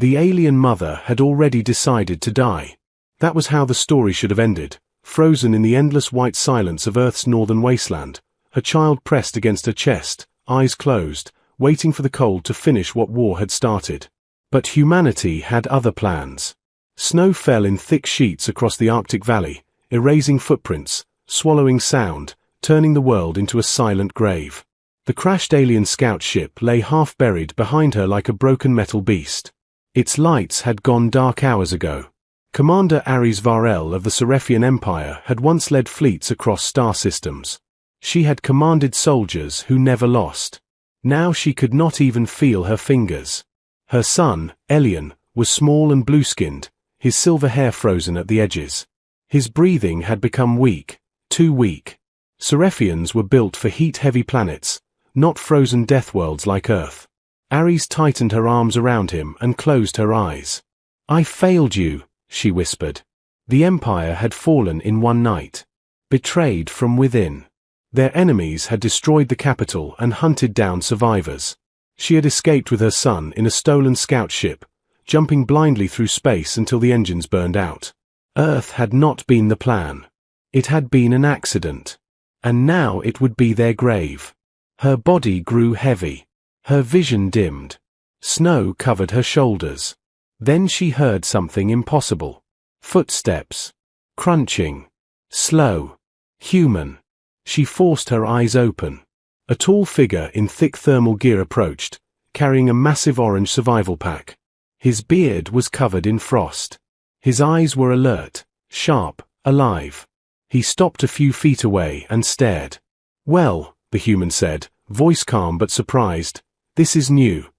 The alien mother had already decided to die. That was how the story should have ended, frozen in the endless white silence of Earth's northern wasteland, her child pressed against her chest, eyes closed, waiting for the cold to finish what war had started. But humanity had other plans. Snow fell in thick sheets across the Arctic valley, erasing footprints, swallowing sound, turning the world into a silent grave. The crashed alien scout ship lay half-buried behind her like a broken metal beast. Its lights had gone dark hours ago. Commander Ares Varel of the Seraphian Empire had once led fleets across star systems. She had commanded soldiers who never lost. Now she could not even feel her fingers. Her son, Elion, was small and blue-skinned, his silver hair frozen at the edges. His breathing had become weak, too weak. Seraphians were built for heat-heavy planets, not frozen death worlds like Earth. Ares tightened her arms around him and closed her eyes. "I failed you," she whispered. The Empire had fallen in one night. Betrayed from within. Their enemies had destroyed the capital and hunted down survivors. She had escaped with her son in a stolen scout ship, jumping blindly through space until the engines burned out. Earth had not been the plan. It had been an accident. And now it would be their grave. Her body grew heavy. Her vision dimmed. Snow covered her shoulders. Then she heard something impossible. Footsteps. Crunching. Slow. Human. She forced her eyes open. A tall figure in thick thermal gear approached, carrying a massive orange survival pack. His beard was covered in frost. His eyes were alert, sharp, alive. He stopped a few feet away and stared. "Well," the human said, voice calm but surprised, "this is new."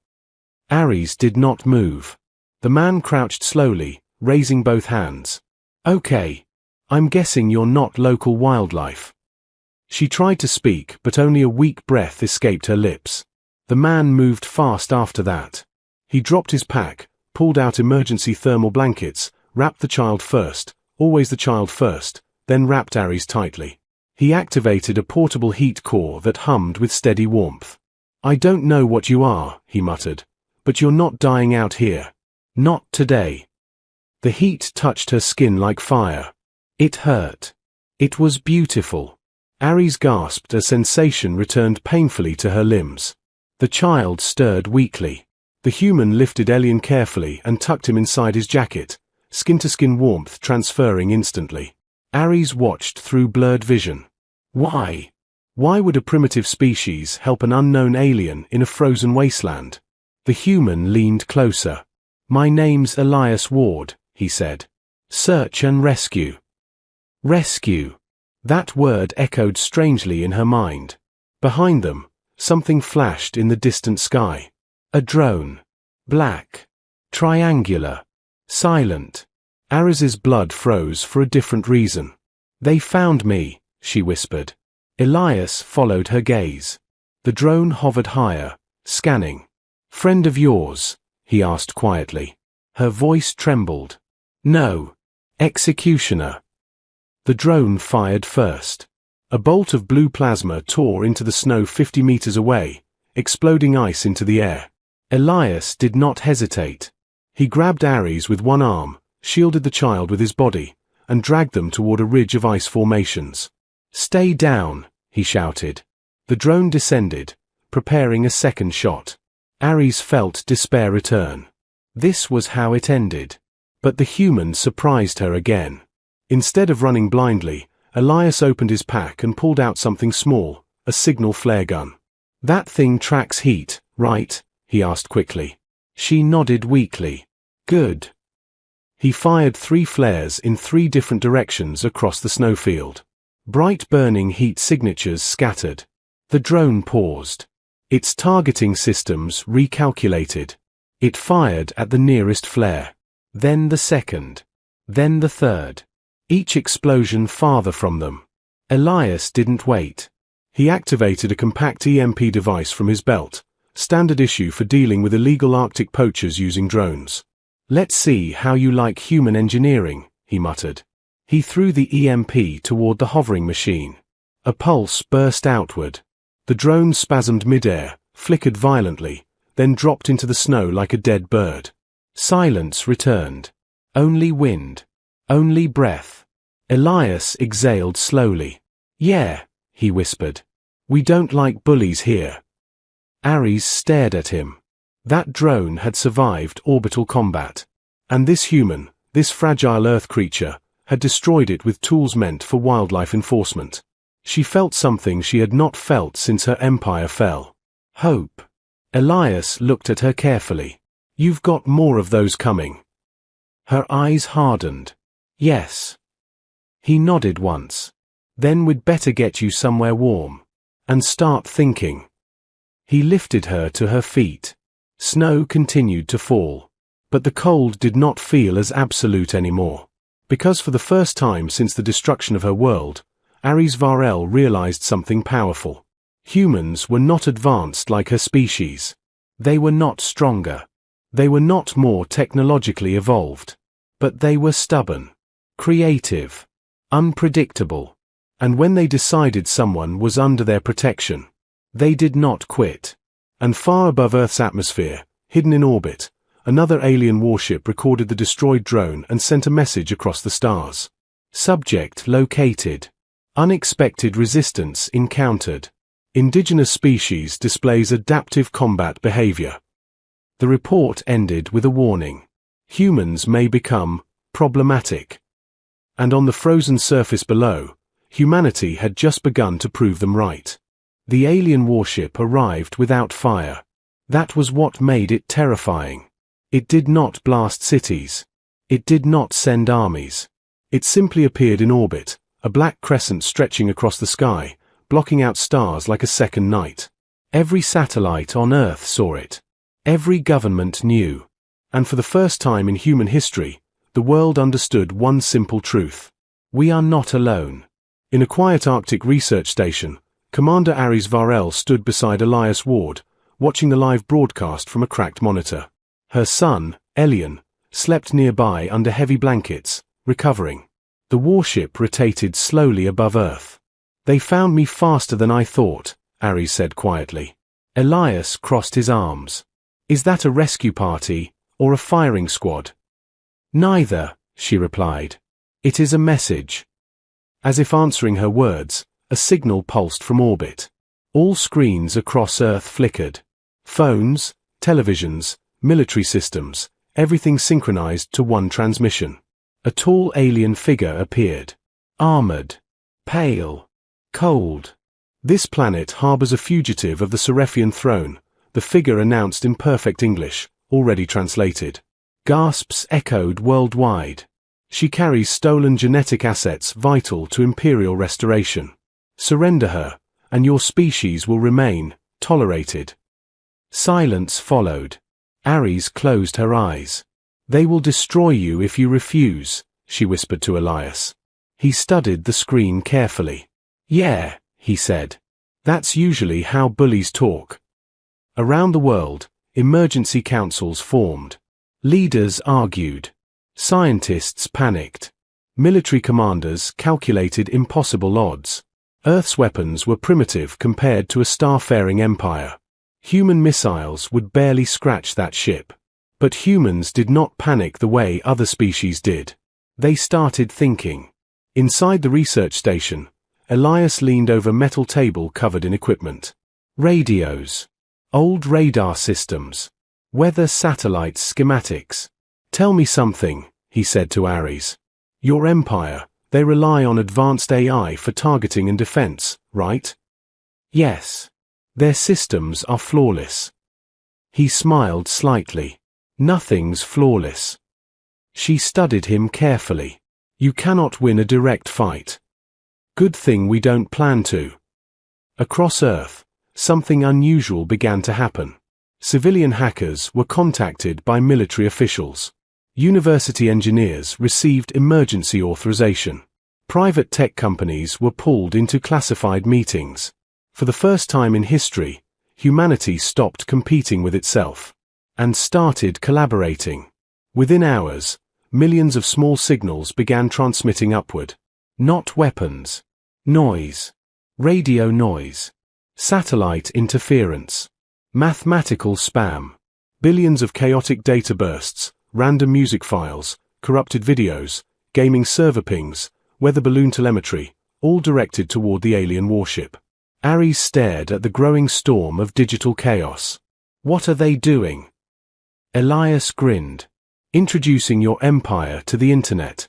Ares did not move. The man crouched slowly, raising both hands. "Okay. I'm guessing you're not local wildlife." She tried to speak, but only a weak breath escaped her lips. The man moved fast after that. He dropped his pack, pulled out emergency thermal blankets, wrapped the child first, always the child first, then wrapped Ares tightly. He activated a portable heat core that hummed with steady warmth. "I don't know what you are," he muttered, "but you're not dying out here. Not today." The heat touched her skin like fire. It hurt. It was beautiful. Ares gasped as sensation returned painfully to her limbs. The child stirred weakly. The human lifted Elion carefully and tucked him inside his jacket, skin-to-skin warmth transferring instantly. Ares watched through blurred vision. Why? Why would a primitive species help an unknown alien in a frozen wasteland? The human leaned closer. "My name's Elias Ward," he said. "Search and rescue." Rescue. That word echoed strangely in her mind. Behind them, something flashed in the distant sky. A drone. Black. Triangular. Silent. Ares's blood froze for a different reason. "They found me," she whispered. Elias followed her gaze. The drone hovered higher, scanning. "Friend of yours?" he asked quietly. Her voice trembled. "No. Executioner." The drone fired first. A bolt of blue plasma tore into the snow 50 meters away, exploding ice into the air. Elias did not hesitate. He grabbed Ares with one arm, shielded the child with his body, and dragged them toward a ridge of ice formations. "Stay down," he shouted. The drone descended, preparing a second shot. Ares felt despair return. This was how it ended. But the human surprised her again. Instead of running blindly, Elias opened his pack and pulled out something small, a signal flare gun. "That thing tracks heat, right?" he asked quickly. She nodded weakly. "Good." He fired 3 flares in 3 different directions across the snowfield. Bright burning heat signatures scattered. The drone paused. Its targeting systems recalculated. It fired at the nearest flare. Then the second. Then the third. Each explosion farther from them. Elias didn't wait. He activated a compact EMP device from his belt, standard issue for dealing with illegal Arctic poachers using drones. "Let's see how you like human engineering," he muttered. He threw the EMP toward the hovering machine. A pulse burst outward. The drone spasmed midair, flickered violently, then dropped into the snow like a dead bird. Silence returned. Only wind. Only breath. Elias exhaled slowly. "Yeah," he whispered. "We don't like bullies here." Ares stared at him. That drone had survived orbital combat. And this human, this fragile Earth creature, had destroyed it with tools meant for wildlife enforcement. She felt something she had not felt since her empire fell. Hope. Elias looked at her carefully. "You've got more of those coming." Her eyes hardened. "Yes." He nodded once. "Then we'd better get you somewhere warm. And start thinking." He lifted her to her feet. Snow continued to fall. But the cold did not feel as absolute anymore. Because for the first time since the destruction of her world, Ares Varel realized something powerful. Humans were not advanced like her species. They were not stronger. They were not more technologically evolved. But they were stubborn, creative, unpredictable. And when they decided someone was under their protection, they did not quit. And far above Earth's atmosphere, hidden in orbit, another alien warship recorded the destroyed drone and sent a message across the stars. Subject located. Unexpected resistance encountered. Indigenous species displays adaptive combat behavior. The report ended with a warning. Humans may become problematic. And on the frozen surface below, humanity had just begun to prove them right. The alien warship arrived without fire. That was what made it terrifying. It did not blast cities. It did not send armies. It simply appeared in orbit, a black crescent stretching across the sky, blocking out stars like a second night. Every satellite on Earth saw it. Every government knew. And for the first time in human history, the world understood one simple truth. We are not alone. In a quiet Arctic research station, Commander Ares Varel stood beside Elias Ward, watching the live broadcast from a cracked monitor. Her son, Elian, slept nearby under heavy blankets, recovering. The warship rotated slowly above Earth. "They found me faster than I thought," Ares said quietly. Elias crossed his arms. "Is that a rescue party, or a firing squad?" "Neither," she replied. "It is a message." As if answering her words, a signal pulsed from orbit. All screens across Earth flickered. Phones, televisions, military systems, everything synchronized to one transmission. A tall alien figure appeared. Armored. Pale. Cold. "This planet harbors a fugitive of the Seraphian throne," the figure announced in perfect English, already translated. Gasps echoed worldwide. "She carries stolen genetic assets vital to imperial restoration. Surrender her, and your species will remain tolerated." Silence followed. Ares closed her eyes. "They will destroy you if you refuse," she whispered to Elias. He studied the screen carefully. "Yeah," he said. "That's usually how bullies talk." Around the world, emergency councils formed. Leaders argued. Scientists panicked. Military commanders calculated impossible odds. Earth's weapons were primitive compared to a star-faring empire. Human missiles would barely scratch that ship. But humans did not panic the way other species did. They started thinking. Inside the research station, Elias leaned over a metal table covered in equipment. Radios. Old radar systems. Weather satellite schematics. "Tell me something," he said to Ares. "Your empire, they rely on advanced AI for targeting and defense, right?" "Yes. Their systems are flawless." He smiled slightly. "Nothing's flawless." She studied him carefully. "You cannot win a direct fight. Good thing we don't plan to." Across Earth, something unusual began to happen. Civilian hackers were contacted by military officials. University engineers received emergency authorization. Private tech companies were pulled into classified meetings. For the first time in history, humanity stopped competing with itself and started collaborating. Within hours, millions of small signals began transmitting upward. Not weapons. Noise. Radio noise. Satellite interference. Mathematical spam. Billions of chaotic data bursts, random music files, corrupted videos, gaming server pings, weather balloon telemetry, all directed toward the alien warship. Ares stared at the growing storm of digital chaos. "What are they doing?" Elias grinned. "Introducing your empire to the internet."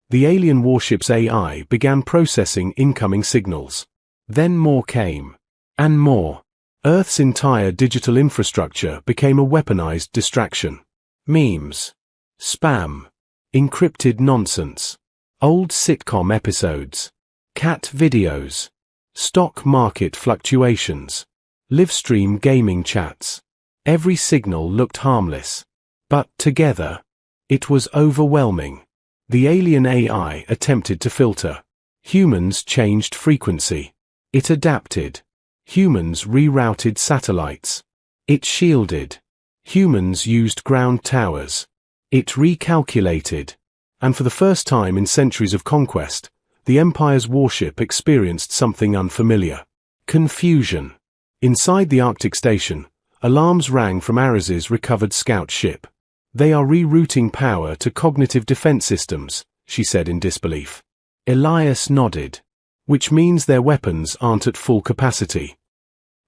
The alien warship's AI began processing incoming signals. Then more came. And more. Earth's entire digital infrastructure became a weaponized distraction. Memes. Spam. Encrypted nonsense. Old sitcom episodes. Cat videos. Stock market fluctuations. Livestream gaming chats. Every signal looked harmless. But together, it was overwhelming. The alien AI attempted to filter. Humans changed frequency. It adapted. Humans rerouted satellites. It shielded. Humans used ground towers. It recalculated. And for the first time in centuries of conquest, the Empire's warship experienced something unfamiliar. Confusion. Inside the Arctic station, alarms rang from Ares's recovered scout ship. "They are rerouting power to cognitive defense systems," she said in disbelief. Elias nodded. "Which means their weapons aren't at full capacity."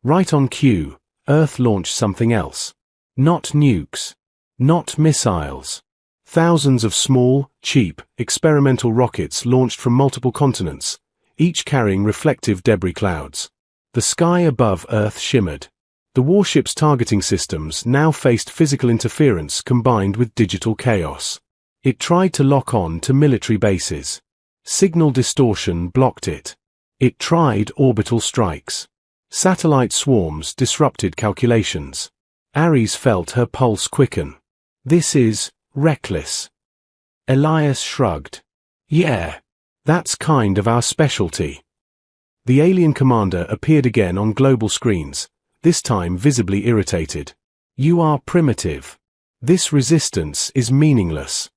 Right on cue, Earth launched something else. Not nukes. Not missiles. Thousands of small, cheap, experimental rockets launched from multiple continents, each carrying reflective debris clouds. The sky above Earth shimmered. The warship's targeting systems now faced physical interference combined with digital chaos. It tried to lock on to military bases. Signal distortion blocked it. It tried orbital strikes. Satellite swarms disrupted calculations. Ares felt her pulse quicken. "This is reckless." Elias shrugged. "Yeah, that's kind of our specialty." The alien commander appeared again on global screens, this time visibly irritated. "You are primitive. This resistance is meaningless."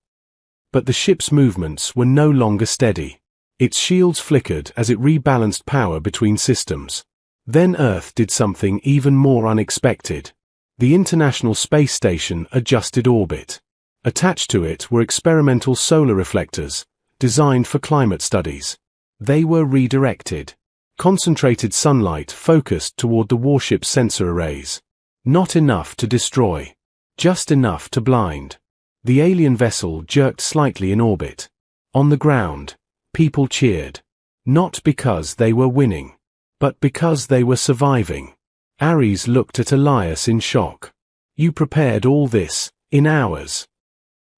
But the ship's movements were no longer steady. Its shields flickered as it rebalanced power between systems. Then Earth did something even more unexpected. The International Space Station adjusted orbit. Attached to it were experimental solar reflectors, designed for climate studies. They were redirected. Concentrated sunlight focused toward the warship's sensor arrays. Not enough to destroy. Just enough to blind. The alien vessel jerked slightly in orbit. On the ground, people cheered. Not because they were winning, but because they were surviving. Ares looked at Elias in shock. "You prepared all this, in hours?"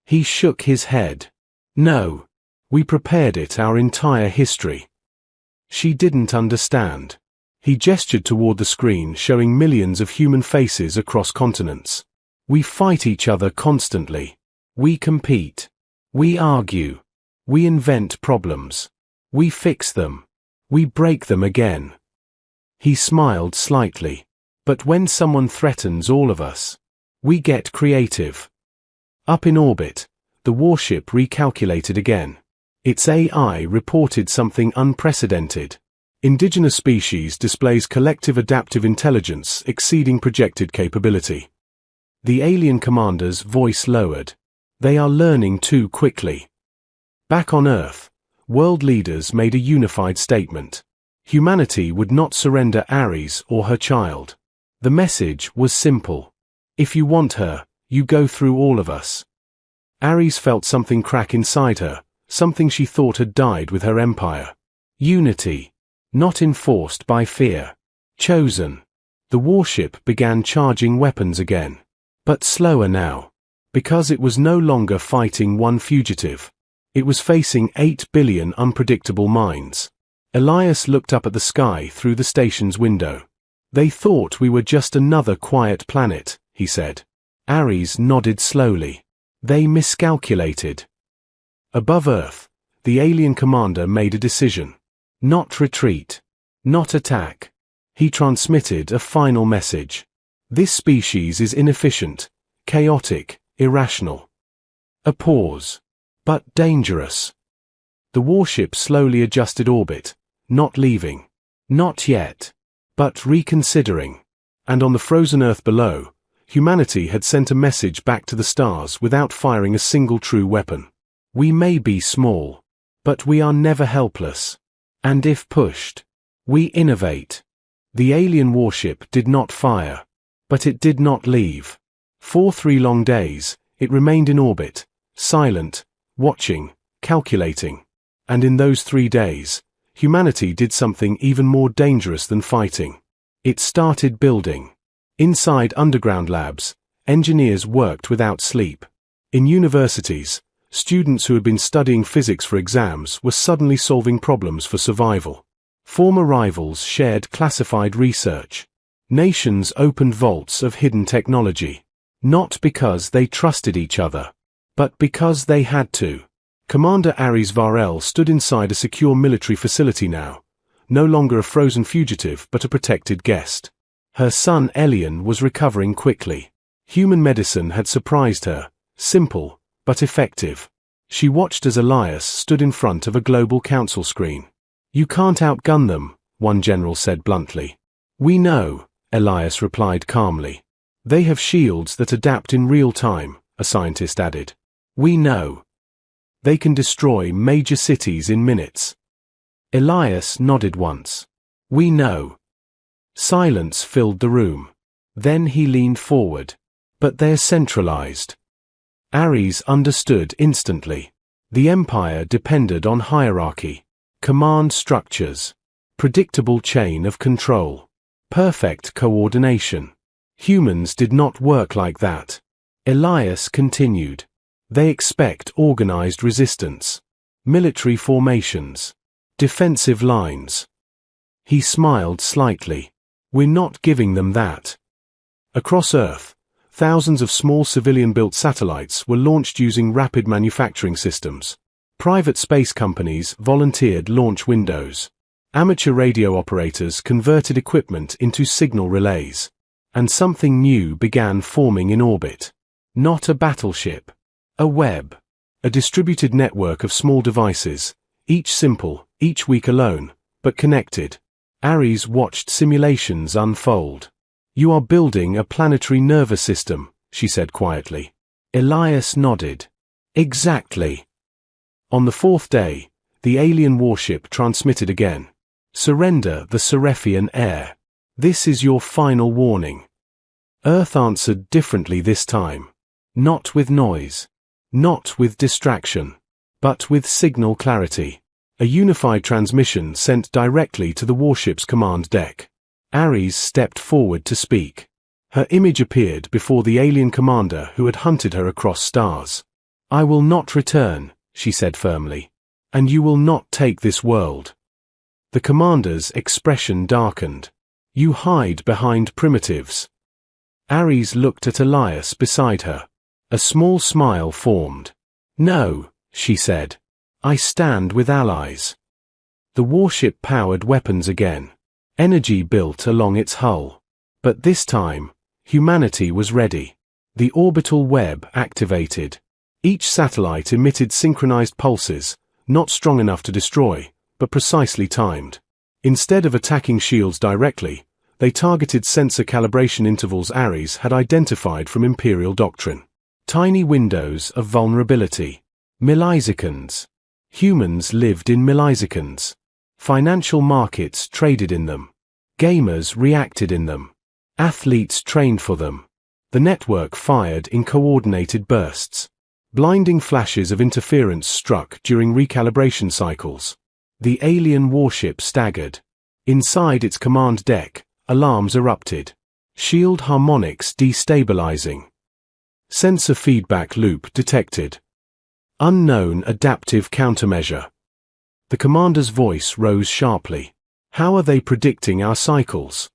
He shook his head. "No. We prepared it our entire history." She didn't understand. He gestured toward the screen showing millions of human faces across continents. "We fight each other constantly. We compete. We argue. We invent problems. We fix them. We break them again." He smiled slightly. "But when someone threatens all of us, we get creative." Up in orbit, the warship recalculated again. Its AI reported something unprecedented. Indigenous species displays collective adaptive intelligence exceeding projected capability. The alien commander's voice lowered. "They are learning too quickly." Back on Earth, world leaders made a unified statement. Humanity would not surrender Ares or her child. The message was simple. If you want her, you go through all of us. Ares felt something crack inside her, something she thought had died with her empire. Unity. Not enforced by fear. Chosen. The warship began charging weapons again. But slower now. Because it was no longer fighting one fugitive. It was facing 8 billion unpredictable minds. Elias looked up at the sky through the station's window. "They thought we were just another quiet planet," he said. Ares nodded slowly. "They miscalculated." Above Earth, the alien commander made a decision. Not retreat. Not attack. He transmitted a final message. "This species is inefficient, chaotic, irrational." A pause. "But dangerous." The warship slowly adjusted orbit, not leaving. Not yet. But reconsidering. And on the frozen Earth below, humanity had sent a message back to the stars without firing a single true weapon. We may be small, but we are never helpless. And if pushed, we innovate. The alien warship did not fire, but it did not leave. For 3 long days, it remained in orbit, silent, watching, calculating. And in those 3 days, humanity did something even more dangerous than fighting. It started building. Inside underground labs, engineers worked without sleep. In universities, students who had been studying physics for exams were suddenly solving problems for survival. Former rivals shared classified research. Nations opened vaults of hidden technology. Not because they trusted each other, but because they had to. Commander Ares Varel stood inside a secure military facility now, no longer a frozen fugitive but a protected guest. Her son Elian was recovering quickly. Human medicine had surprised her, simple, but effective. She watched as Elias stood in front of a global council screen. "You can't outgun them," one general said bluntly. "We know," Elias replied calmly. "They have shields that adapt in real time," a scientist added. "We know. They can destroy major cities in minutes." Elias nodded once. "We know." Silence filled the room. Then he leaned forward. "But they're centralized." Ares understood instantly. The empire depended on hierarchy, command structures, predictable chain of control, perfect coordination. Humans did not work like that. Elias continued. They expect organized resistance, military formations, defensive lines. He smiled slightly. "We're not giving them that." Across Earth, thousands of small civilian-built satellites were launched using rapid manufacturing systems. Private space companies volunteered launch windows. Amateur radio operators converted equipment into signal relays. And something new began forming in orbit. Not a battleship. A web. A distributed network of small devices, each simple, each weak alone, but connected. Ares watched simulations unfold. "You are building a planetary nervous system," she said quietly. Elias nodded. "Exactly." On the 4th day, the alien warship transmitted again. "Surrender the Seraphian heir. This is your final warning." Earth answered differently this time. Not with noise. Not with distraction. But with signal clarity. A unified transmission sent directly to the warship's command deck. Ares stepped forward to speak. Her image appeared before the alien commander who had hunted her across stars. "I will not return," she said firmly. "And you will not take this world." The commander's expression darkened. "You hide behind primitives." Ares looked at Elias beside her. A small smile formed. "No," she said. "I stand with allies." The warship powered weapons again. Energy built along its hull. But this time, humanity was ready. The orbital web activated. Each satellite emitted synchronized pulses, not strong enough to destroy, but precisely timed. Instead of attacking shields directly, they targeted sensor calibration intervals Ares had identified from Imperial doctrine. Tiny windows of vulnerability. Milliseconds. Humans lived in milliseconds. Financial markets traded in them. Gamers reacted in them. Athletes trained for them. The network fired in coordinated bursts. Blinding flashes of interference struck during recalibration cycles. The alien warship staggered. Inside its command deck, alarms erupted. Shield harmonics destabilizing. Sensor feedback loop detected. Unknown adaptive countermeasure. The commander's voice rose sharply. "How are they predicting our cycles?"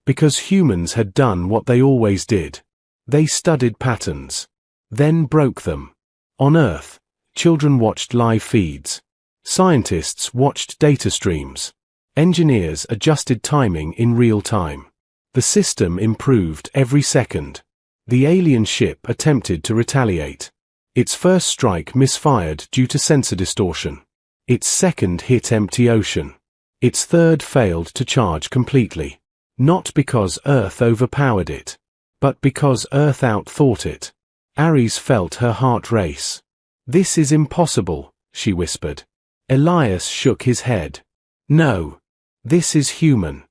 Because humans had done what they always did. They studied patterns. Then broke them. On Earth, children watched live feeds. Scientists watched data streams. Engineers adjusted timing in real time. The system improved every second. The alien ship attempted to retaliate. Its first strike misfired due to sensor distortion. Its second hit empty ocean. Its third failed to charge completely. Not because Earth overpowered it, but because Earth outthought it. Ares felt her heart race. "This is impossible," she whispered. Elias shook his head. "No. This is human."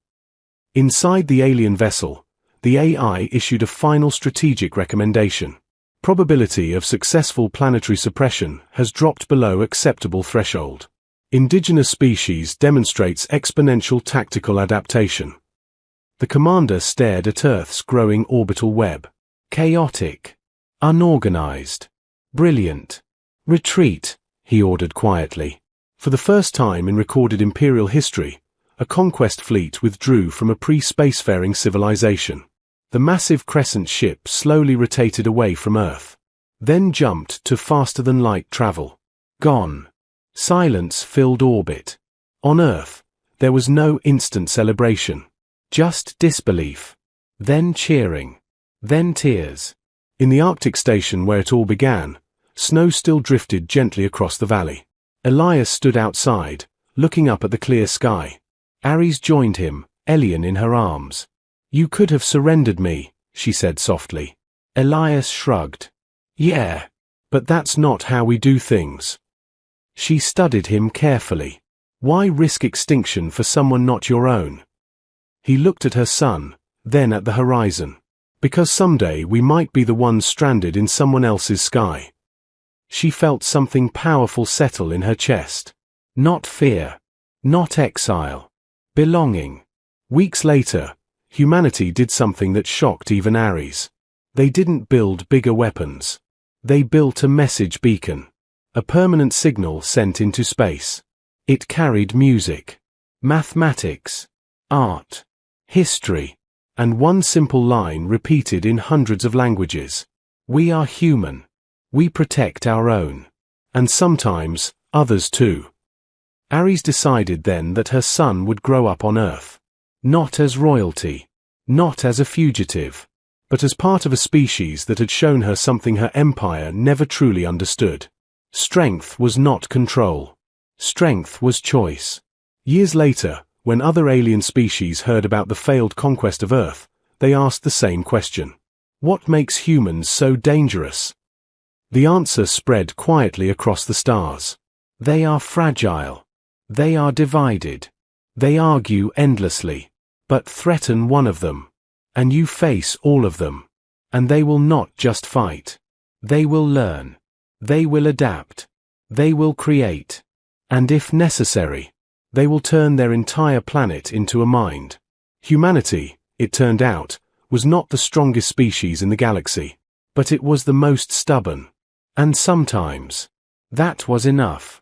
Inside the alien vessel, the AI issued a final strategic recommendation. Probability of successful planetary suppression has dropped below acceptable threshold. Indigenous species demonstrates exponential tactical adaptation. The commander stared at Earth's growing orbital web. Chaotic. Unorganized. Brilliant. "Retreat," he ordered quietly. For the first time in recorded imperial history, a conquest fleet withdrew from a pre-spacefaring civilization. The massive crescent ship slowly rotated away from Earth, then jumped to faster-than-light travel. Gone. Silence filled orbit. On Earth, there was no instant celebration. Just disbelief. Then cheering. Then tears. In the Arctic station where it all began, snow still drifted gently across the valley. Elias stood outside, looking up at the clear sky. Ares joined him, Elian in her arms. "You could have surrendered me," she said softly. Elias shrugged. "Yeah, but that's not how we do things." She studied him carefully. "Why risk extinction for someone not your own?" He looked at her son, then at the horizon. "Because someday we might be the ones stranded in someone else's sky." She felt something powerful settle in her chest. Not fear. Not exile. Belonging. Weeks later, humanity did something that shocked even Ares. They didn't build bigger weapons. They built a message beacon. A permanent signal sent into space. It carried music, mathematics, art, history, and one simple line repeated in hundreds of languages. "We are human. We protect our own. And sometimes, others too." Ares decided then that her son would grow up on Earth. Not as royalty. Not as a fugitive. But as part of a species that had shown her something her empire never truly understood. Strength was not control. Strength was choice. Years later, when other alien species heard about the failed conquest of Earth, they asked the same question. What makes humans so dangerous? The answer spread quietly across the stars. They are fragile. They are divided. They argue endlessly. But threaten one of them. And you face all of them. And they will not just fight. They will learn. They will adapt. They will create. And if necessary, they will turn their entire planet into a mind. Humanity, it turned out, was not the strongest species in the galaxy. But it was the most stubborn. And sometimes, that was enough.